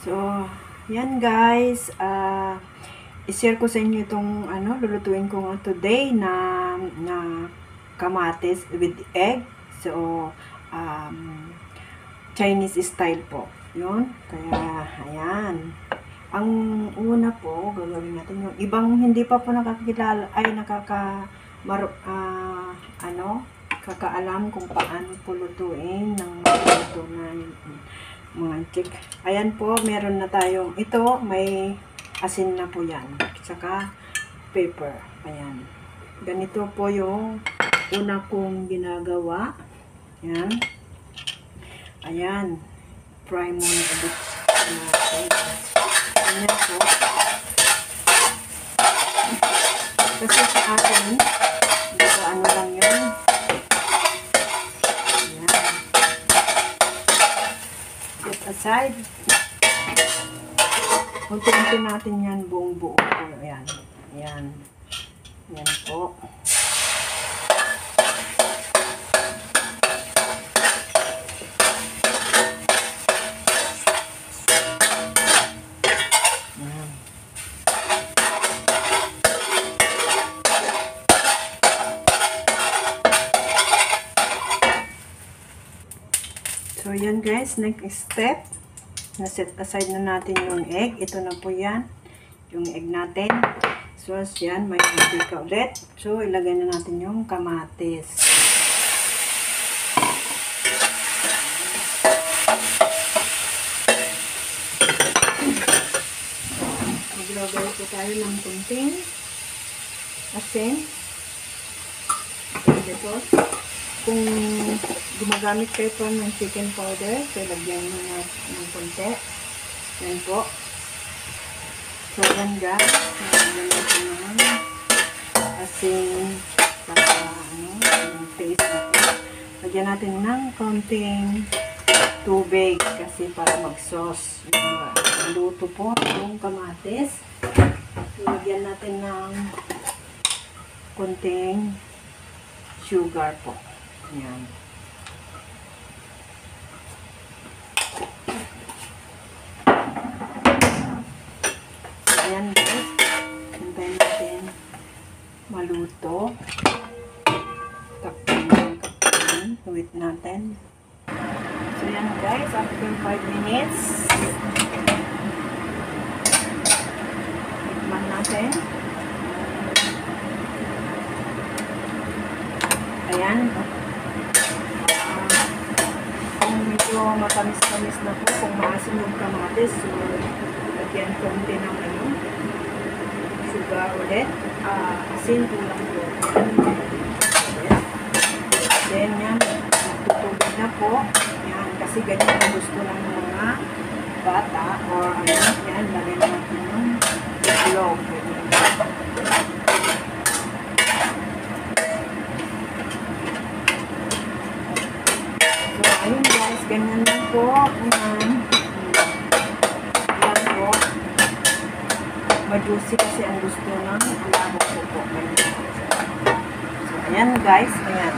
So, yan guys. I-share ko sa inyo itong lulutuin ko today na kamatis with egg. So, Chinese style po. Yun. Kaya, ayan. Ang una po, gagawin natin yung ibang hindi pa po nakakilala, ay kakaalam kung paano po lutuin ng luto na mga chick. Ayan po, meron na tayong, ito, may asin na po yan. Saka, pepper. Ayan. Ganito po yung una kong ginagawa. Ayan. Ayan. Fry muna ulit. Ayan po. Kasi sa akin, dito ano lang yun. Aside, unti-unti natin yan buong buo po. Ayan. Ayan. Ayan po. Ayan. So, yan guys, next step, na-set aside na natin yung egg. Ito na po yan, yung egg natin. So, yan, may mantika ulit. So, ilagay na natin yung kamatis. Maglagay po tayo ng kunting asin. Kung gumagamit kayo po ng chicken powder, so lagyan nyo na ng konti. Yan po. So, yan guys. Lagyan natin ng asin. Saka, yung paste natin. Lagyan natin ng konting tubig kasi para mag-sauce. Luto po yung kamatis. So, lagyan natin ng konting sugar po. Ayan. Ayan guys. Hintayin natin maluto. Takpan. Wait natin. So yan guys. After 5 minutes. Tikman natin. Ayan. Medyo matamis-tamis na po kung maasim yung kamatis. So, lagyan konti ng sugar ulit. Asin ulang po. Then yan, natutubig na po. Yan, kasi ganyan ang gusto ng mga bata or yan, lagyan natin yung itlog. Ayun guys, ganyan lang po. Ayan po. Majuicy kasi ang gusto ng alabok ko po. So, ayan guys. Ayan.